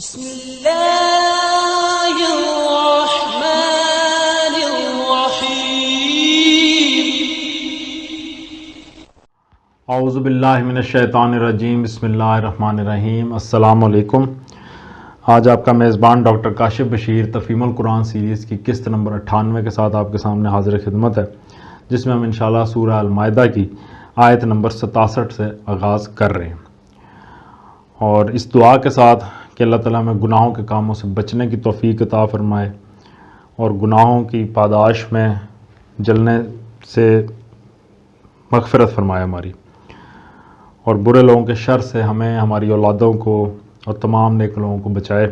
بسم اللہ الرحمن الرحیم۔ اعوذ باللہ من الشیطان الرجیم، بسم اللہ الرحمن الرحیم۔ السلام علیکم۔ آج آپ کا میزبان ڈاکٹر کاشف بشیر تفہیم القرآن سیریز کی قسط نمبر 98 کے ساتھ آپ کے سامنے حاضر خدمت ہے، جس میں ہم انشاءاللہ سورہ المائدہ کی آیت نمبر 67 سے آغاز کر رہے ہیں، اور اس دعا کے ساتھ کہ اللہ تعالیٰ میں گناہوں کے کاموں سے بچنے کی توفیق عطا فرمائے اور گناہوں کی پاداش میں جلنے سے مغفرت فرمائے ہماری، اور برے لوگوں کے شر سے ہمیں، ہماری اولادوں کو اور تمام نیک لوگوں کو بچائے۔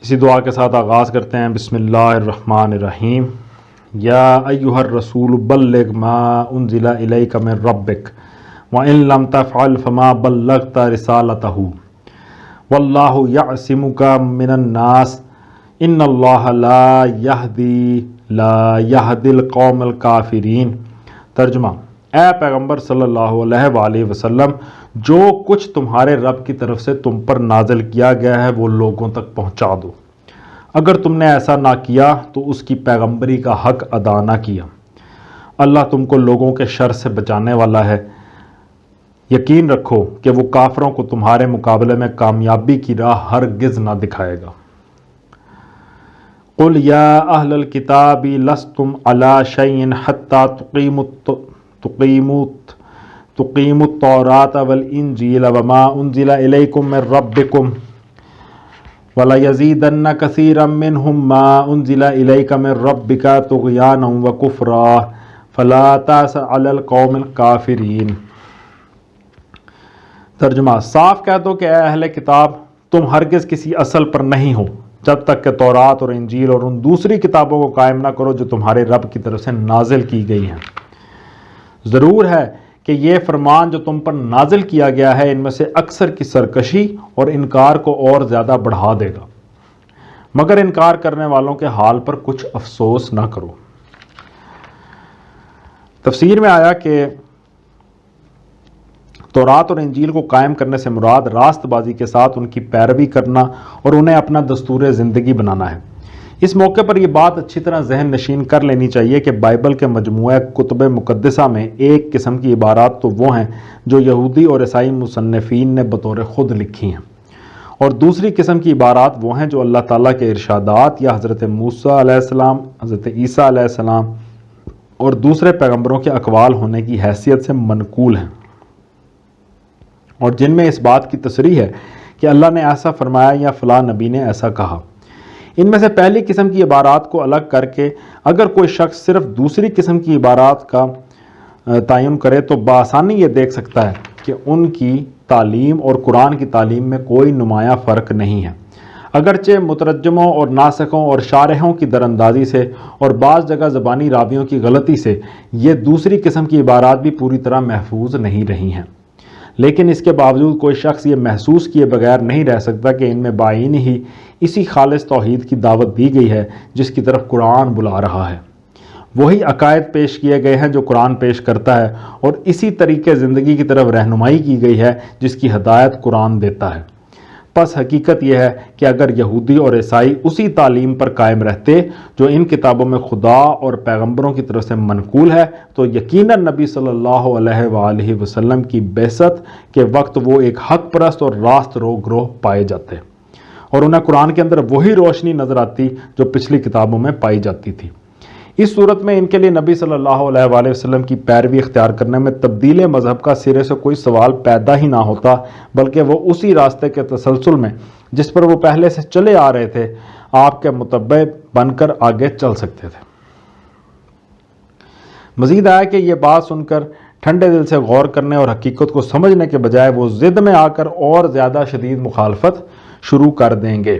اسی دعا کے ساتھ آغاز کرتے ہیں۔ بسم اللہ الرحمن الرحیم۔ یا ایھا الرسول بلغ ما انزل الیک من ربک وان لم تفعل فما بلغت رسالتہ واللہ یعصمک من الناس ان اللہ لا یہدی القوم الکافرین۔ ترجمہ: اے پیغمبر صلی اللہ علیہ وآلہ وسلم، جو کچھ تمہارے رب کی طرف سے تم پر نازل کیا گیا ہے وہ لوگوں تک پہنچا دو۔ اگر تم نے ایسا نہ کیا تو اس کی پیغمبری کا حق ادا نہ کیا۔ اللہ تم کو لوگوں کے شر سے بچانے والا ہے۔ یقین رکھو کہ وہ کافروں کو تمہارے مقابلے میں کامیابی کی راہ ہرگز نہ دکھائے گا۔ قل یا اہل الکتاب لستم علی شیء حتی تقیموا التوراۃ والانجیل وما انزل الیکم من ربکم وَلَيَزِيدَنَّ كَثِيرًا مِّنْهُمْ مَا أُنزِلَ إِلَيْكَ مِن رَّبِّكَ طُغْيَانًا وَكُفْرًا فَلَا تَأْسَ عَلَى الْقَوْمِ الْكَافِرِينَ۔ ترجمہ: صاف کہہ دو کہ اے اہل کتاب، تم ہرگز کسی اصل پر نہیں ہو جب تک کہ تورات اور انجیل اور ان دوسری کتابوں کو قائم نہ کرو جو تمہارے رب کی طرف سے نازل کی گئی ہیں۔ ضرور ہے کہ یہ فرمان جو تم پر نازل کیا گیا ہے ان میں سے اکثر کی سرکشی اور انکار کو اور زیادہ بڑھا دے گا، مگر انکار کرنے والوں کے حال پر کچھ افسوس نہ کرو۔ تفسیر میں آیا کہ تورات اور انجیل کو قائم کرنے سے مراد راست بازی کے ساتھ ان کی پیروی کرنا اور انہیں اپنا دستور زندگی بنانا ہے۔ اس موقع پر یہ بات اچھی طرح ذہن نشین کر لینی چاہیے کہ بائبل کے مجموعہ کتب مقدسہ میں ایک قسم کی عبارات تو وہ ہیں جو یہودی اور عیسائی مصنفین نے بطور خود لکھی ہیں، اور دوسری قسم کی عبارات وہ ہیں جو اللہ تعالیٰ کے ارشادات یا حضرت موسیٰ علیہ السلام، حضرت عیسیٰ علیہ السلام اور دوسرے پیغمبروں کے اقوال ہونے کی حیثیت سے منقول ہیں، اور جن میں اس بات کی تصریح ہے کہ اللہ نے ایسا فرمایا یا فلاں نبی نے ایسا کہا۔ ان میں سے پہلی قسم کی عبارات کو الگ کر کے اگر کوئی شخص صرف دوسری قسم کی عبارات کا تعین کرے تو بآسانی یہ دیکھ سکتا ہے کہ ان کی تعلیم اور قرآن کی تعلیم میں کوئی نمایاں فرق نہیں ہے، اگرچہ مترجموں اور ناسخوں اور شارحوں کی دراندازی سے اور بعض جگہ زبانی راویوں کی غلطی سے یہ دوسری قسم کی عبارات بھی پوری طرح محفوظ نہیں رہی ہیں، لیکن اس کے باوجود کوئی شخص یہ محسوس کیے بغیر نہیں رہ سکتا کہ ان میں بعین ہی اسی خالص توحید کی دعوت دی گئی ہے جس کی طرف قرآن بلا رہا ہے۔ وہی عقائد پیش کیے گئے ہیں جو قرآن پیش کرتا ہے، اور اسی طریقے زندگی کی طرف رہنمائی کی گئی ہے جس کی ہدایت قرآن دیتا ہے۔ پس حقیقت یہ ہے کہ اگر یہودی اور عیسائی اسی تعلیم پر قائم رہتے جو ان کتابوں میں خدا اور پیغمبروں کی طرف سے منقول ہے تو یقیناً نبی صلی اللہ علیہ وآلہ وسلم کی بعثت کے وقت وہ ایک حق پرست اور راست رو گروہ پائے جاتے، اور انہیں قرآن کے اندر وہی روشنی نظر آتی جو پچھلی کتابوں میں پائی جاتی تھی۔ اس صورت میں ان کے لیے نبی صلی اللہ علیہ وآلہ وسلم کی پیروی اختیار کرنے میں تبدیل مذہب کا سرے سے کوئی سوال پیدا ہی نہ ہوتا، بلکہ وہ اسی راستے کے تسلسل میں جس پر وہ پہلے سے چلے آ رہے تھے آپ کے متبع بن کر آگے چل سکتے تھے۔ مزید آیا کہ یہ بات سن کر ٹھنڈے دل سے غور کرنے اور حقیقت کو سمجھنے کے بجائے وہ ضد میں آ کر اور زیادہ شدید مخالفت شروع کر دیں گے۔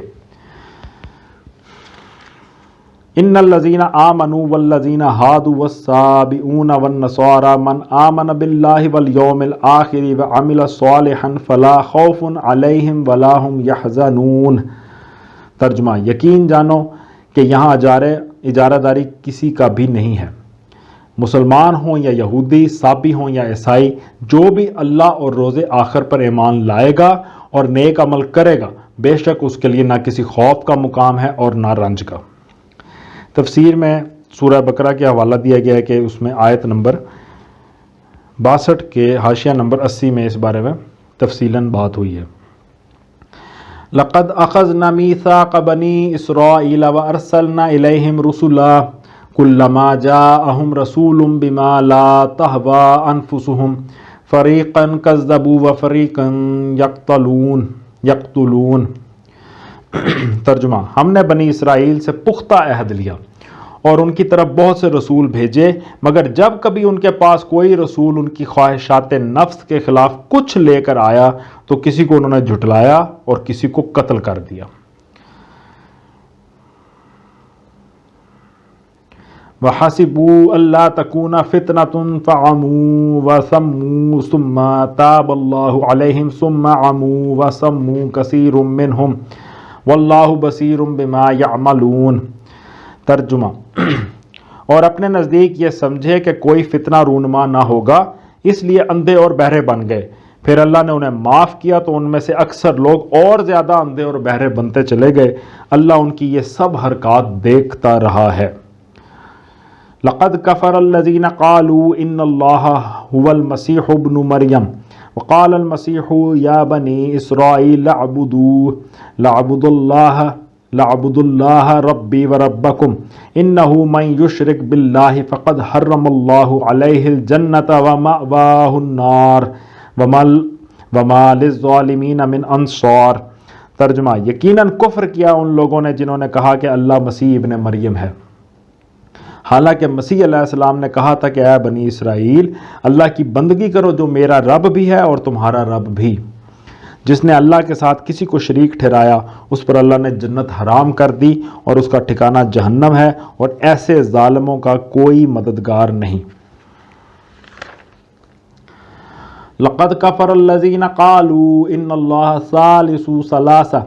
ان الذین آمنوا والذین ہادوا والصابئون والنصارى من آمن باللہ والیوم الآخر وعمل صالحا فلا خوف علیہم ولا هم یحزنون۔ ترجمہ: یقین جانو کہ یہاں اجارہ داری کسی کا بھی نہیں ہے، مسلمان ہوں یا یہودی، صابی ہوں یا عیسائی، جو بھی اللہ اور روز آخر پر ایمان لائے گا اور نیک عمل کرے گا بے شک اس کے لیے نہ کسی خوف کا مقام ہے اور نہ رنج کا۔ تفسیر میں سورہ بقرہ کے حوالہ دیا گیا ہے کہ اس میں آیت نمبر 62 کے حاشیہ نمبر 80 میں اس بارے میں تفصیلاً بات ہوئی ہے۔ لقد اخذنا میثاق بنی اسرائیل وارسلنا الیہم رسلا کلما جاءہم رسول بما لا تہوی انفسہم فریقا کذبوا وفریقا یقتلون۔ ترجمہ، ہم نے بنی اسرائیل سے پختہ عہد لیا اور ان کی طرف بہت سے رسول بھیجے، مگر جب کبھی ان کے پاس کوئی رسول ان کی خواہشات نفس کے خلاف کچھ لے کر آیا تو کسی کو انہوں نے جھٹلایا اور کسی کو قتل کر دیا۔ وَحَسِبُوا أَلَّا تَكُونَ فِتْنَةٌ فَعَمُوا وَصَمُّوا ثُمَّ تَابَ اللَّهُ عَلَيْهِمْ ثُمَّ عَمُوا وَصَمُّوا كَثِيرٌ مِّنْهُمْ وَاللَّهُ بَصِيرٌ بِمَا يَعْمَلُونَ۔ ترجمہ، اور اپنے نزدیک یہ سمجھے کہ کوئی فتنہ رونما نہ ہوگا، اس لیے اندھے اور بہرے بن گئے، پھر اللہ نے انہیں معاف کیا تو ان میں سے اکثر لوگ اور زیادہ اندھے اور بہرے بنتے چلے گئے۔ اللہ ان کی یہ سب حرکات دیکھتا رہا ہے۔ لقد كفر الذين قالوا ان الله هو المسيح ابن مريم وقال المسيح يا بني اسرائيل لعبد الله ربي وربكم انه من يشرك بالله فقد حرم الله عليه الجنة ومأواه النار وما للظالمين من انصار۔ ترجمہ، یقیناً کفر کیا ان لوگوں نے جنہوں نے کہا کہ اللہ مسیح ابن مریم ہے، حالانکہ مسیح علیہ السلام نے کہا تھا کہ اے بنی اسرائیل، اللہ کی بندگی کرو جو میرا رب بھی ہے اور تمہارا رب بھی۔ جس نے اللہ کے ساتھ کسی کو شریک ٹھہرایا اس پر اللہ نے جنت حرام کر دی اور اس کا ٹھکانہ جہنم ہے، اور ایسے ظالموں کا کوئی مددگار نہیں۔ لقد كفر الذين قالوا ان الله ثالث ثلاثة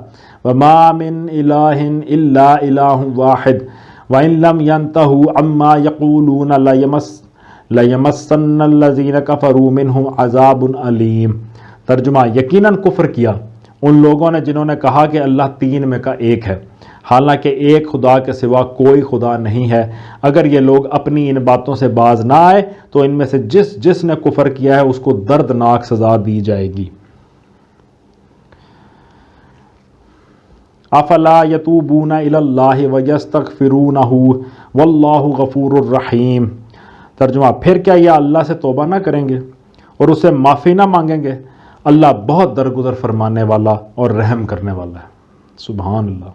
وما من إله إلا إله واحد وَإِن لَّمْ يَنْتَهُوا عَمَّا يَقُولُونَ لَيَمَسَّنَّ الَّذِينَ كَفَرُوا مِنْهُمْ عَذَابٌ أَلِيمٌ۔ ترجمہ، یقیناً کفر کیا ان لوگوں نے جنہوں نے کہا کہ اللہ تین میں کا ایک ہے، حالانکہ ایک خدا کے سوا کوئی خدا نہیں ہے۔ اگر یہ لوگ اپنی ان باتوں سے باز نہ آئے تو ان میں سے جس نے کفر کیا ہے اس کو دردناک سزا دی جائے گی۔ افلا یتوبون الی اللہ ویستغفرونہ واللہ غفور الرحیم۔ ترجمہ، پھر کیا یہ اللہ سے توبہ نہ کریں گے اور اسے معافی نہ مانگیں گے؟ اللہ بہت درگزر فرمانے والا اور رحم کرنے والا ہے۔ سبحان اللہ،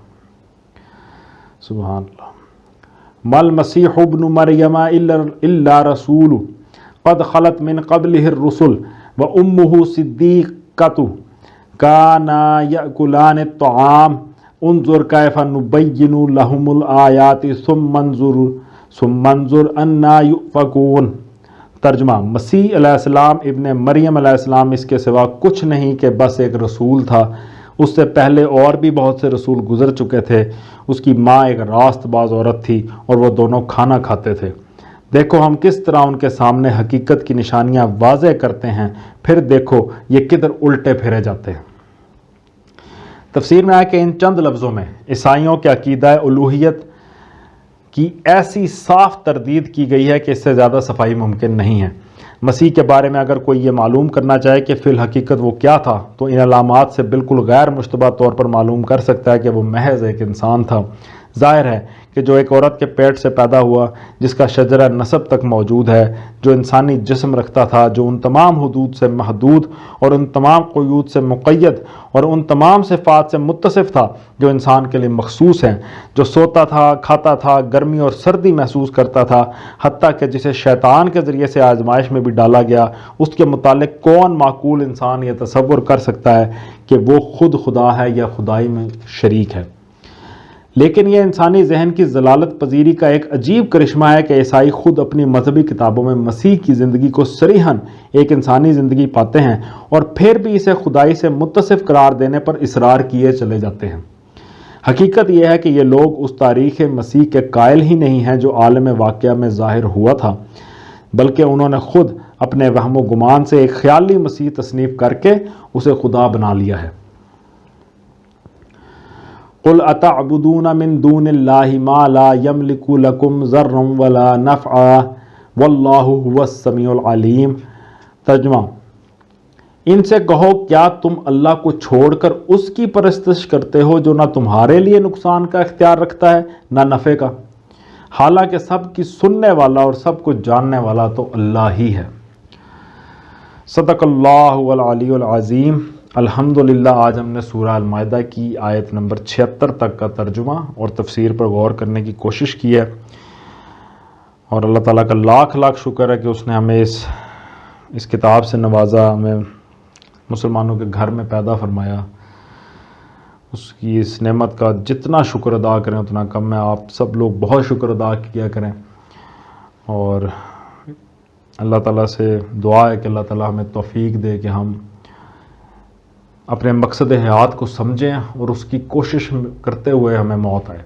سبحان اللہ۔ مل مسیح ابن مریم الا رسول قد خلت من قبلہ الرسل وامہ صدیقۃ کانا یأکلان الطعام انظر کیف نبین لہم الآیات ثم انظر انا یؤفکون۔ ترجمہ، مسیح علیہ السلام ابن مریم علیہ السلام اس کے سوا کچھ نہیں کہ بس ایک رسول تھا۔ اس سے پہلے اور بھی بہت سے رسول گزر چکے تھے۔ اس کی ماں ایک راست باز عورت تھی اور وہ دونوں کھانا کھاتے تھے۔ دیکھو ہم کس طرح ان کے سامنے حقیقت کی نشانیاں واضح کرتے ہیں، پھر دیکھو یہ کدھر الٹے پھیرے جاتے ہیں۔ تفسیر میں آیا کہ ان چند لفظوں میں عیسائیوں کے عقیدہ الوہیت کی ایسی صاف تردید کی گئی ہے کہ اس سے زیادہ صفائی ممکن نہیں ہے۔ مسیح کے بارے میں اگر کوئی یہ معلوم کرنا چاہے کہ فی الحقیقت وہ کیا تھا تو ان علامات سے بالکل غیر مشتبہ طور پر معلوم کر سکتا ہے کہ وہ محض ایک انسان تھا۔ ظاہر ہے کہ جو ایک عورت کے پیٹ سے پیدا ہوا، جس کا شجرہ نسب تک موجود ہے، جو انسانی جسم رکھتا تھا، جو ان تمام حدود سے محدود اور ان تمام قیود سے مقید اور ان تمام صفات سے متصف تھا جو انسان کے لیے مخصوص ہیں، جو سوتا تھا، کھاتا تھا، گرمی اور سردی محسوس کرتا تھا، حتیٰ کہ جسے شیطان کے ذریعے سے آزمائش میں بھی ڈالا گیا، اس کے متعلق کون معقول انسان یہ تصور کر سکتا ہے کہ وہ خود خدا ہے یا خدائی میں شریک ہے؟ لیکن یہ انسانی ذہن کی ضلالت پذیری کا ایک عجیب کرشمہ ہے کہ عیسائی خود اپنی مذہبی کتابوں میں مسیح کی زندگی کو صریحاً ایک انسانی زندگی پاتے ہیں اور پھر بھی اسے خدائی سے متصف قرار دینے پر اصرار کیے چلے جاتے ہیں۔ حقیقت یہ ہے کہ یہ لوگ اس تاریخ مسیح کے قائل ہی نہیں ہیں جو عالم واقعہ میں ظاہر ہوا تھا، بلکہ انہوں نے خود اپنے وہم و گمان سے ایک خیالی مسیح تصنیف کر کے اسے خدا بنا لیا ہے۔ قل اتعبدون من دون اللہ ما لا یملک لکم ضرا ولا نفعا واللہ هو السمیع العلیم۔ ترجمہ، ان سے کہو کیا تم اللہ کو چھوڑ کر اس کی پرستش کرتے ہو جو نہ تمہارے لیے نقصان کا اختیار رکھتا ہے نہ نفع کا، حالانکہ سب کی سننے والا اور سب کو جاننے والا تو اللہ ہی ہے۔ صدق اللہ العلی العظیم۔ الحمدللہ آج ہم نے سورہ المائدہ کی آیت نمبر 76 تک کا ترجمہ اور تفسیر پر غور کرنے کی کوشش کی ہے، اور اللہ تعالیٰ کا لاکھ لاکھ شکر ہے کہ اس نے ہمیں اس کتاب سے نوازا، ہمیں مسلمانوں کے گھر میں پیدا فرمایا۔ اس کی اس نعمت کا جتنا شکر ادا کریں اتنا کم ہے۔ آپ سب لوگ بہت شکر ادا کیا کریں، اور اللہ تعالیٰ سے دعا ہے کہ اللہ تعالیٰ ہمیں توفیق دے کہ ہم اپنے مقصد حیات کو سمجھیں اور اس کی کوشش کرتے ہوئے ہمیں موت آئے۔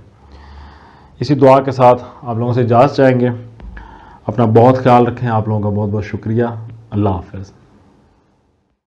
اسی دعا کے ساتھ آپ لوگوں سے اجازت چاہیں گے۔ اپنا بہت خیال رکھیں۔ آپ لوگوں کا بہت بہت شکریہ۔ اللہ حافظ۔